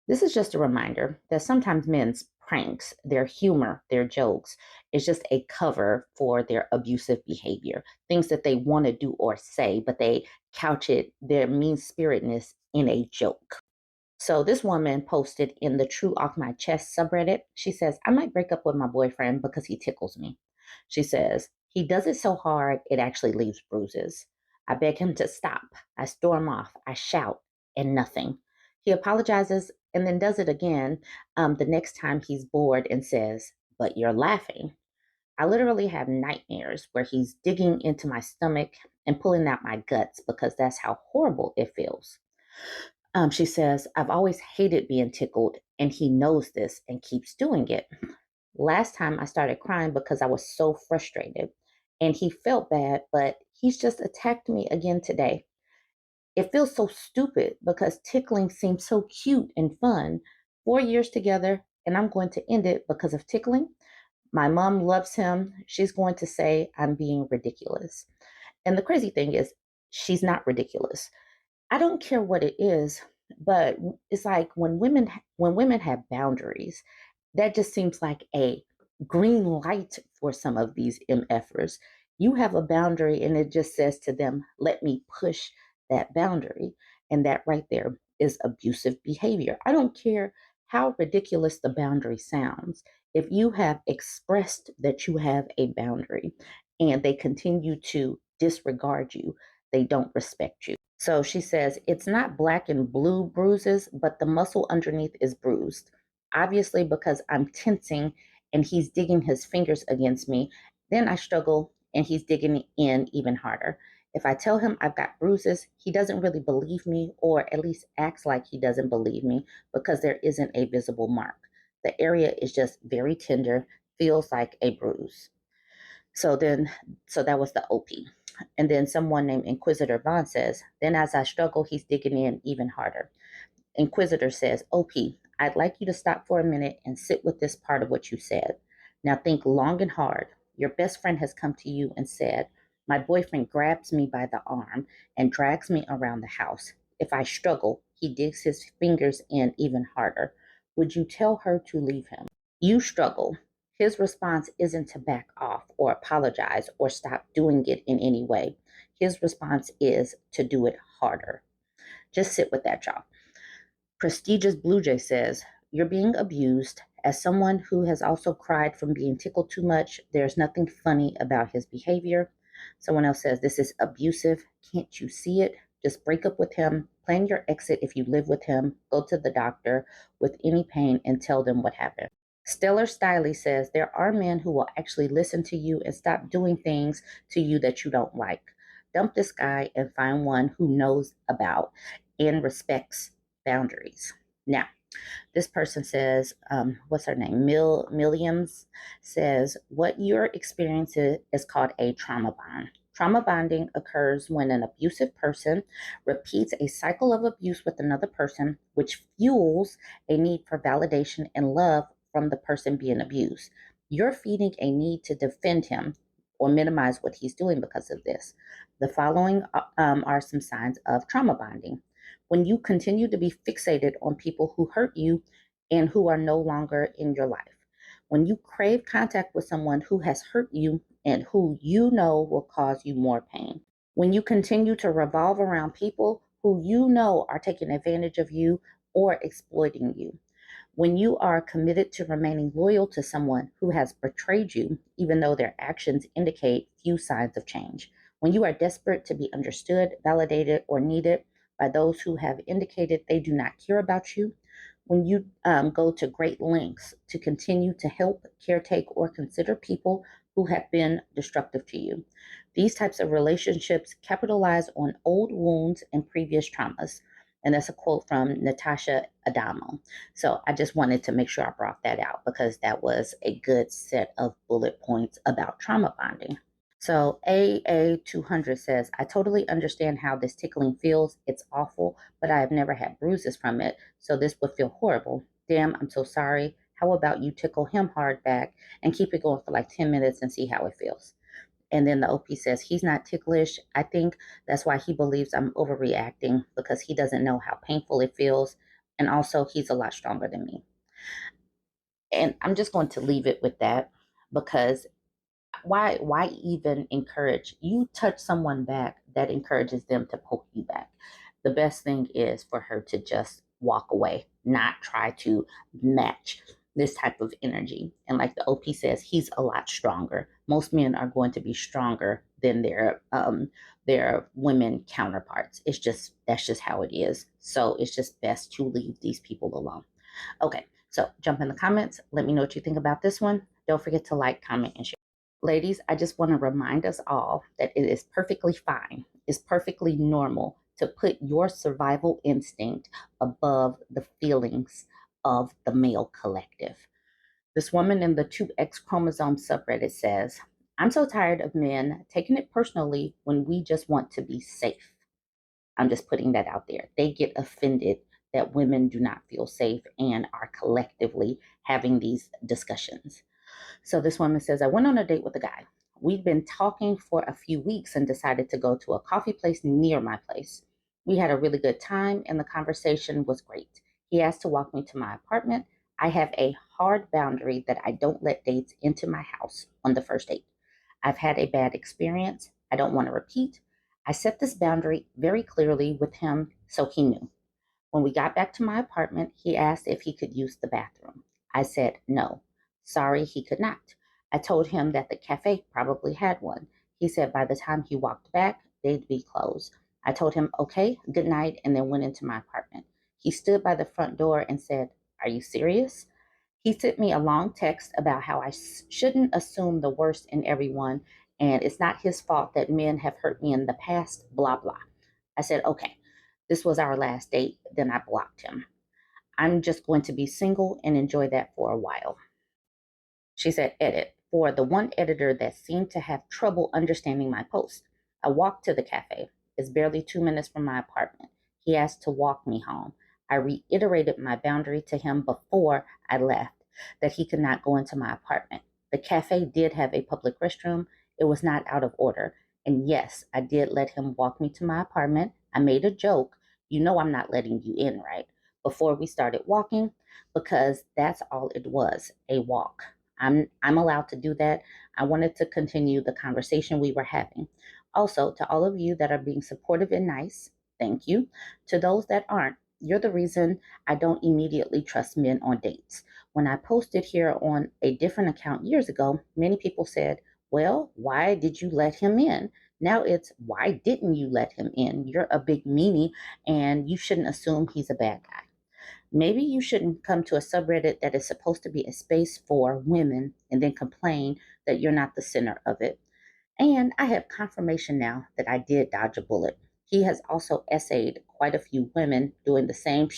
This is just a reminder that sometimes men's pranks, their humor, their jokes is just a cover for their abusive behavior, things that they want to do or say, but they couch it, their mean spiritedness, in a joke. So this woman posted in the True Off My Chest subreddit. She says, I might break up with my boyfriend because he tickles me. She says, he does it so hard it actually leaves bruises. I beg him to stop. I storm off. I shout and nothing. He apologizes and then does it again the next time he's bored and says, but you're laughing. I literally have nightmares where he's digging into my stomach and pulling out my guts because that's how horrible it feels. She says, I've always hated being tickled, and he knows this and keeps doing it. Last time I started crying because I was so frustrated, and he felt bad, but he's just attacked me again today. It feels so stupid because tickling seems so cute and fun. 4 years together, and I'm going to end it because of tickling. My mom loves him. She's going to say I'm being ridiculous. And the crazy thing is, she's not ridiculous. I don't care what it is, but it's like when women have boundaries, that just seems like a green light for some of these MFers. You have a boundary and it just says to them, let me push that boundary. And that right there is abusive behavior. I don't care how ridiculous the boundary sounds. If you have expressed that you have a boundary and they continue to disregard you, they don't respect you. So she says, it's not black and blue bruises, but the muscle underneath is bruised. Obviously, because I'm tensing and he's digging his fingers against me. Then I struggle and he's digging in even harder. If I tell him I've got bruises, he doesn't really believe me, or at least acts like he doesn't believe me because there isn't a visible mark. The area is just very tender, feels like a bruise. So then, so that was the OP. And then someone named Inquisitor Bond says, then as I struggle, he's digging in even harder. Inquisitor says, OP, I'd like you to stop for a minute and sit with this part of what you said. Now think long and hard. Your best friend has come to you and said, my boyfriend grabs me by the arm and drags me around the house. If I struggle, he digs his fingers in even harder. Would you tell her to leave him? You struggle. His response isn't to back off or apologize or stop doing it in any way. His response is to do it harder. Just sit with that, y'all. Prestigious Blue Jay says, you're being abused. As someone who has also cried from being tickled too much, there's nothing funny about his behavior. Someone else says, this is abusive. Can't you see it? Just break up with him. Plan your exit if you live with him. Go to the doctor with any pain and tell them what happened. Stellar Stiley says, there are men who will actually listen to you and stop doing things to you that you don't like. Dump this guy and find one who knows about and respects boundaries. Now, this person says, what's her name? Milliams says, what you're experiencing is called a trauma bond. Trauma bonding occurs when an abusive person repeats a cycle of abuse with another person, which fuels a need for validation and love from the person being abused. You're feeding a need to defend him or minimize what he's doing because of this. The following are some signs of trauma bonding: when you continue to be fixated on people who hurt you and who are no longer in your life, when you crave contact with someone who has hurt you and who you know will cause you more pain, when you continue to revolve around people who you know are taking advantage of you or exploiting you, when you are committed to remaining loyal to someone who has betrayed you, even though their actions indicate few signs of change, when you are desperate to be understood, validated, or needed by those who have indicated they do not care about you, when you go to great lengths to continue to help, caretake, or consider people who have been destructive to you. These types of relationships capitalize on old wounds and previous traumas. And that's a quote from Natasha Adamo. So I just wanted to make sure I brought that out because that was a good set of bullet points about trauma bonding. So AA200 says, I totally understand how this tickling feels. It's awful, but I have never had bruises from it, so this would feel horrible. Damn, I'm so sorry. How about you tickle him hard back and keep it going for like 10 minutes and see how it feels? And then the OP says, he's not ticklish. I think that's why he believes I'm overreacting because he doesn't know how painful it feels. And also, he's a lot stronger than me. And I'm just going to leave it with that, because why even encourage? You touch someone back, that encourages them to poke you back. The best thing is for her to just walk away, not try to match this type of energy. And like the OP says, he's a lot stronger. Most men are going to be stronger than their women counterparts. It's just, that's just how it is. So it's just best to leave these people alone. Okay, so jump in the comments. Let me know what you think about this one. Don't forget to like, comment, and share. Ladies, I just want to remind us all that it is perfectly fine, it's perfectly normal to put your survival instinct above the feelings of the male collective. This woman in the 2X chromosome subreddit says, I'm so tired of men taking it personally when we just want to be safe. I'm just putting that out there. They get offended that women do not feel safe and are collectively having these discussions. So this woman says, I went on a date with a guy. We'd been talking for a few weeks and decided to go to a coffee place near my place. We had a really good time and the conversation was great. He asked to walk me to my apartment. I have a hard boundary that I don't let dates into my house on the first date. I've had a bad experience. I don't want to repeat. I set this boundary very clearly with him so he knew. When we got back to my apartment, he asked if he could use the bathroom. I said no. Sorry, he could not. I told him that the cafe probably had one. He said by the time he walked back, they'd be closed. I told him, okay, good night, and then went into my apartment. He stood by the front door and said, are you serious? He sent me a long text about how I shouldn't assume the worst in everyone, and it's not his fault that men have hurt me in the past, blah, blah. I said, okay, this was our last date. Then I blocked him. I'm just going to be single and enjoy that for a while. She said, edit. For the one editor that seemed to have trouble understanding my post, I walked to the cafe. It's barely 2 minutes from my apartment. He asked to walk me home. I reiterated my boundary to him before I left, that he could not go into my apartment. The cafe did have a public restroom. It was not out of order. And yes, I did let him walk me to my apartment. I made a joke. You know I'm not letting you in, right? Before we started walking, because that's all it was, a walk. I'm allowed to do that. I wanted to continue the conversation we were having. Also, to all of you that are being supportive and nice, thank you. To those that aren't, you're the reason I don't immediately trust men on dates. When I posted here on a different account years ago, many people said, well, why did you let him in? Now it's, why didn't you let him in? You're a big meanie and you shouldn't assume he's a bad guy. Maybe you shouldn't come to a subreddit that is supposed to be a space for women and then complain that you're not the center of it. And I have confirmation now that I did dodge a bullet. He has also essayed quite a few women doing the same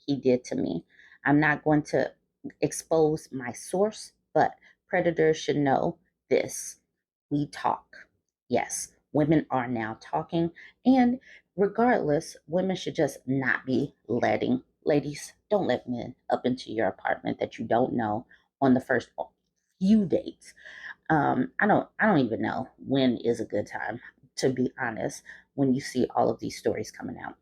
he did to me. I'm not going to expose my source, but predators should know this. We talk. Yes, women are now talking. And regardless, women should just not be letting, ladies, don't let men up into your apartment that you don't know on the first few dates. I don't even know when is a good time, to be honest, when you see all of these stories coming out.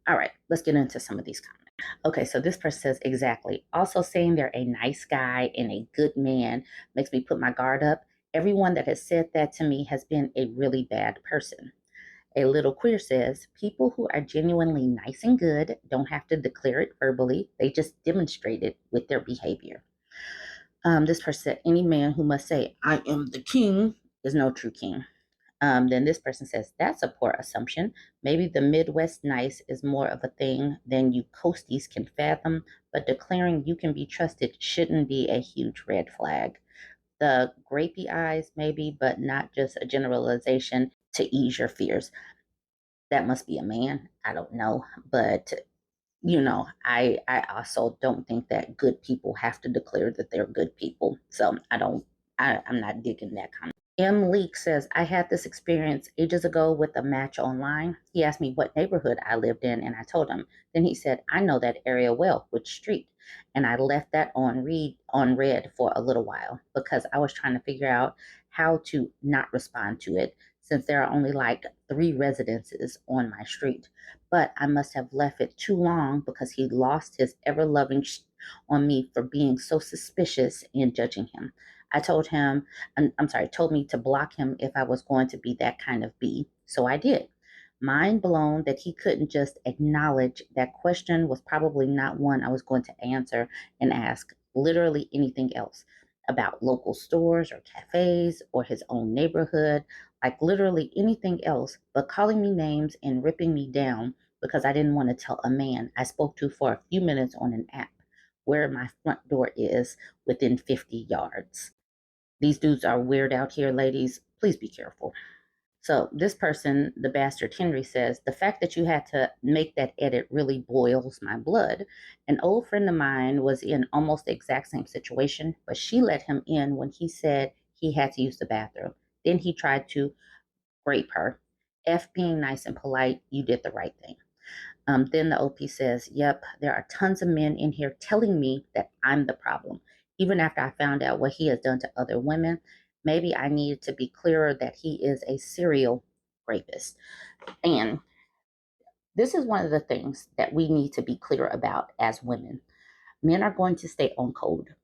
All right, let's get into some of these comments. Okay, so this person says, exactly. Also saying they're a nice guy and a good man makes me put my guard up. Everyone that has said that to me has been a really bad person. A little queer says, people who are genuinely nice and good don't have to declare it verbally. They just demonstrate it with their behavior. This person said, any man who must say, I am the king is no true king. Then this person says, that's a poor assumption. Maybe the Midwest nice is more of a thing than you coasties can fathom, but declaring you can be trusted shouldn't be a huge red flag. The grapey eyes, maybe, but not just a generalization to ease your fears. That must be a man. I don't know. But I also don't think that good people have to declare that they're good people. So I'm not digging that comment. M. Leak says, I had this experience ages ago with a match online. He asked me what neighborhood I lived in, and I told him. Then he said, I know that area well, which street. And I left that on red for a little while because I was trying to figure out how to not respond to it since there are only like 3 residences on my street. but I must have left it too long because he lost his ever loving on me for being so suspicious and judging him. I told him, told me to block him if I was going to be that kind of bee. So I did. Mind blown that he couldn't just acknowledge that question was probably not one I was going to answer and ask literally anything else about local stores or cafes or his own neighborhood, like literally anything else, but calling me names and ripping me down because I didn't want to tell a man I spoke to for a few minutes on an app where my front door is within 50 yards. These dudes are weird out here, ladies. Please be careful. So, this person, the bastard Henry, says the fact that you had to make that edit really boils my blood. An old friend of mine was in almost the exact same situation, but she let him in when he said he had to use the bathroom. Then he tried to rape her. F being nice and polite, you did the right thing. Then the OP says, yep, there are tons of men in here telling me that I'm the problem. Even after I found out what he has done to other women, maybe I needed to be clearer that he is a serial rapist. And this is one of the things that we need to be clear about as women. Men are going to stay on code.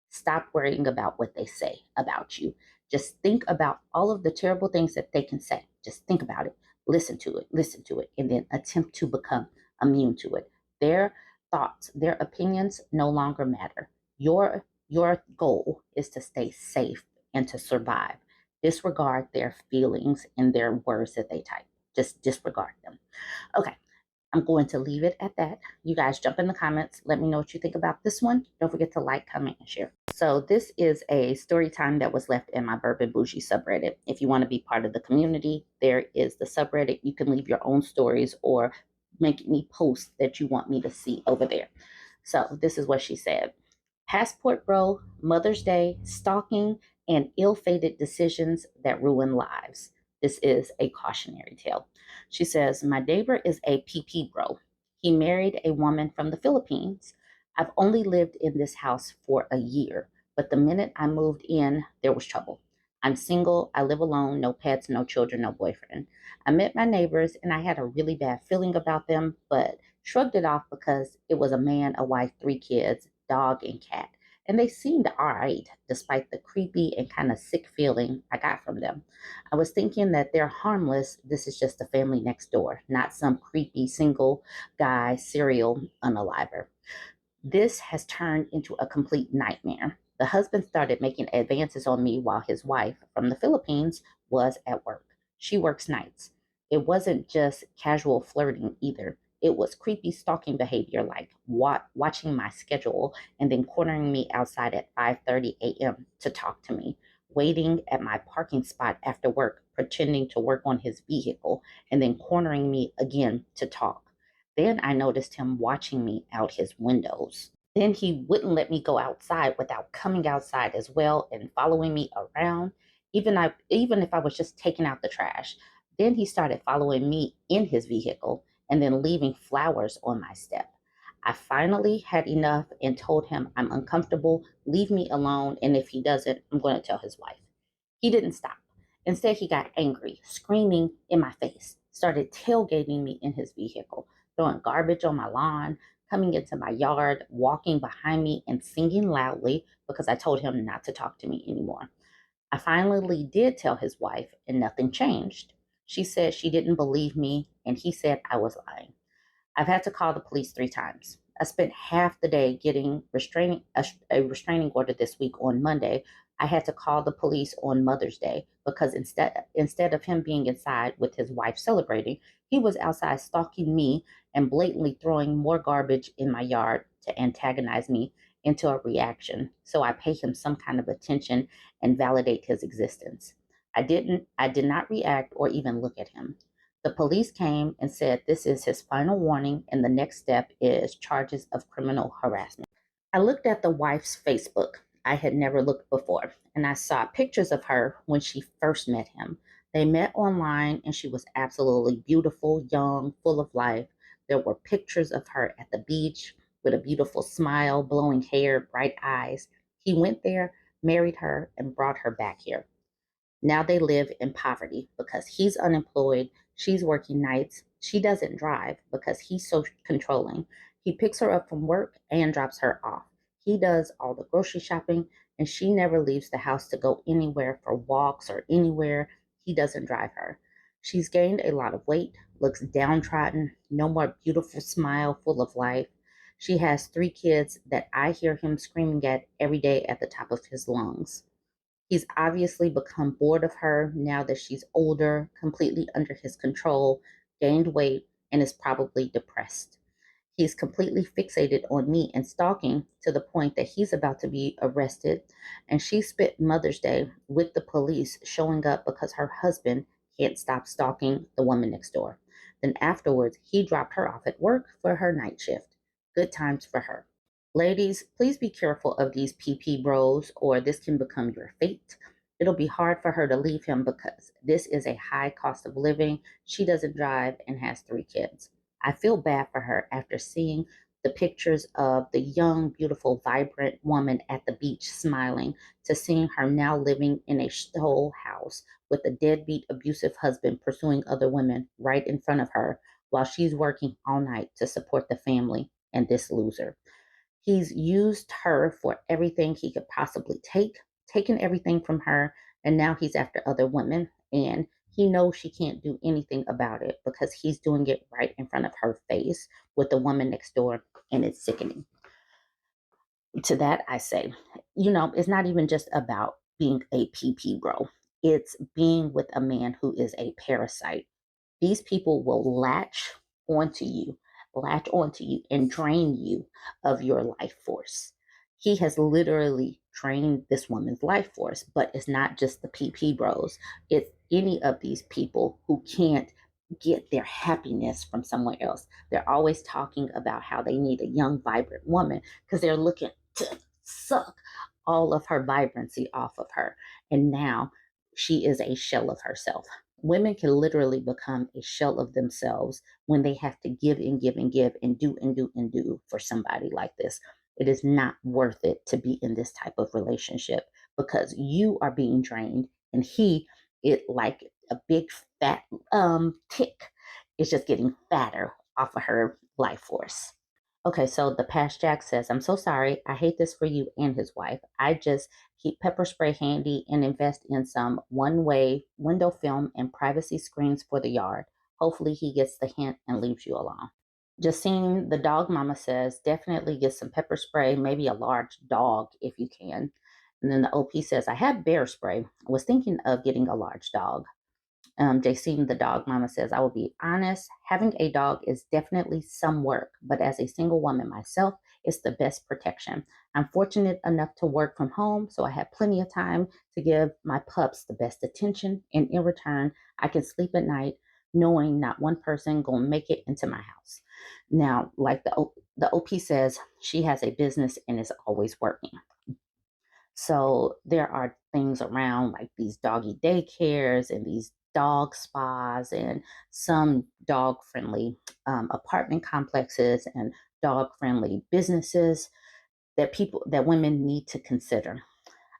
Stop worrying about what they say about you. Just think about all of the terrible things that they can say. Just think about it. Listen to it, and then attempt to become immune to it. Their thoughts, their opinions no longer matter. Your goal is to stay safe and to survive. Disregard their feelings and their words that they type. Just disregard them. Okay, I'm going to leave it at that. You guys jump in the comments. Let me know what you think about this one. Don't forget to like, comment, and share. So this is a story time that was left in my Bourbon Bougie subreddit. If you want to be part of the community, there is the subreddit. You can leave your own stories or make any posts that you want me to see over there. So this is what she said. Passport Bro, Mother's Day, stalking, and ill-fated decisions that ruin lives. This is a cautionary tale. She says, my neighbor is a PeePeeBro. He married a woman from the Philippines. I've only lived in this house for a year, but the minute I moved in, there was trouble. I'm single, I live alone, no pets, no children, no boyfriend. I met my neighbors and I had a really bad feeling about them, but shrugged it off because it was a man, a wife, 3 kids, dog, and cat. And they seemed all right, despite the creepy and kind of sick feeling I got from them. I was thinking that they're harmless. This is just the family next door, not some creepy single guy serial unaliver. This has turned into a complete nightmare. The husband started making advances on me while his wife from the Philippines was at work. She works nights. It wasn't just casual flirting either. It was creepy stalking behavior like watching my schedule and then cornering me outside at 5:30 a.m. to talk to me, waiting at my parking spot after work, pretending to work on his vehicle, and then cornering me again to talk. Then I noticed him watching me out his windows. Then he wouldn't let me go outside without coming outside as well and following me around, even if I was just taking out the trash. Then he started following me in his vehicle and then leaving flowers on my step. I finally had enough and told him I'm uncomfortable, leave me alone, and if he doesn't, I'm going to tell his wife. He didn't stop. Instead, he got angry, screaming in my face, started tailgating me in his vehicle, throwing garbage on my lawn, coming into my yard, walking behind me, and singing loudly because I told him not to talk to me anymore. I finally did tell his wife, and nothing changed. She said she didn't believe me, and he said I was lying. I've had to call the police 3 times. I spent half the day getting a restraining order this week on Monday. I had to call the police on Mother's Day because instead of him being inside with his wife celebrating, he was outside stalking me and blatantly throwing more garbage in my yard to antagonize me into a reaction. So I pay him some kind of attention and validate his existence. I did not react or even look at him. The police came and said this is his final warning, and the next step is charges of criminal harassment. I looked at the wife's Facebook. I had never looked before, and I saw pictures of her when she first met him. They met online, and she was absolutely beautiful, young, full of life. There were pictures of her at the beach with a beautiful smile, blowing hair, bright eyes. He went there, married her, and brought her back here. Now they live in poverty because he's unemployed, she's working nights, She doesn't drive because he's so controlling. He picks her up from work and drops her off. He does all the grocery shopping, and she never leaves the house to go anywhere for walks or anywhere. He doesn't drive her. She's gained a lot of weight, looks downtrodden, no more beautiful smile full of life. She has 3 kids that I hear him screaming at every day at the top of his lungs. He's obviously become bored of her now that she's older, completely under his control, gained weight, and is probably depressed. He's completely fixated on me and stalking to the point that he's about to be arrested. And she spent Mother's Day with the police showing up because her husband can't stop stalking the woman next door. Then afterwards, he dropped her off at work for her night shift. Good times for her. Ladies, please be careful of these PP bros, or this can become your fate. It'll be hard for her to leave him because this is a high cost of living. She doesn't drive and has 3 kids. I feel bad for her after seeing the pictures of the young, beautiful, vibrant woman at the beach smiling to seeing her now living in a whole house with a deadbeat, abusive husband pursuing other women right in front of her while she's working all night to support the family and this loser. He's used her for everything he could possibly take, taken everything from her, and now he's after other women. And he knows she can't do anything about it because he's doing it right in front of her face with the woman next door, and it's sickening. To that, I say, it's not even just about being a PP bro, it's being with a man who is a parasite. These people will onto you, latch onto you and drain you of your life force. He has literally drained this woman's life force, but it's not just the PP bros. It's any of these people who can't get their happiness from somewhere else. They're always talking about how they need a young, vibrant woman because they're looking to suck all of her vibrancy off of her. And now she is a shell of herself. Women can literally become a shell of themselves when they have to give and give and give and do and do and do for somebody like this. It is not worth it to be in this type of relationship because you are being drained and it like a big fat tick is just getting fatter off of her life force. Okay, so the past Jack says, I'm so sorry. I hate this for you and his wife. I just keep pepper spray handy and invest in some one-way window film and privacy screens for the yard. Hopefully he gets the hint and leaves you alone. Justine, the dog mama says, definitely get some pepper spray, maybe a large dog if you can. And then the OP says, I have bear spray. I was thinking of getting a large dog. JC, the dog mama says, I will be honest, having a dog is definitely some work, but as a single woman myself, it's the best protection. I'm fortunate enough to work from home, so I have plenty of time to give my pups the best attention, and in return, I can sleep at night knowing not one person gonna make it into my house. Now, like the OP says, she has a business and is always working. So there are things around like these doggy daycares and these dog spas and some dog friendly apartment complexes and dog friendly businesses that women need to consider.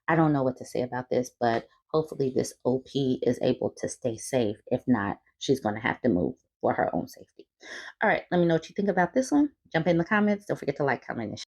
I don't know what to say about this, but hopefully this OP is able to stay safe. If not, she's going to have to move for her own safety. All right, let me know what you think about this one. Jump in the comments. Don't forget to like, comment, and share.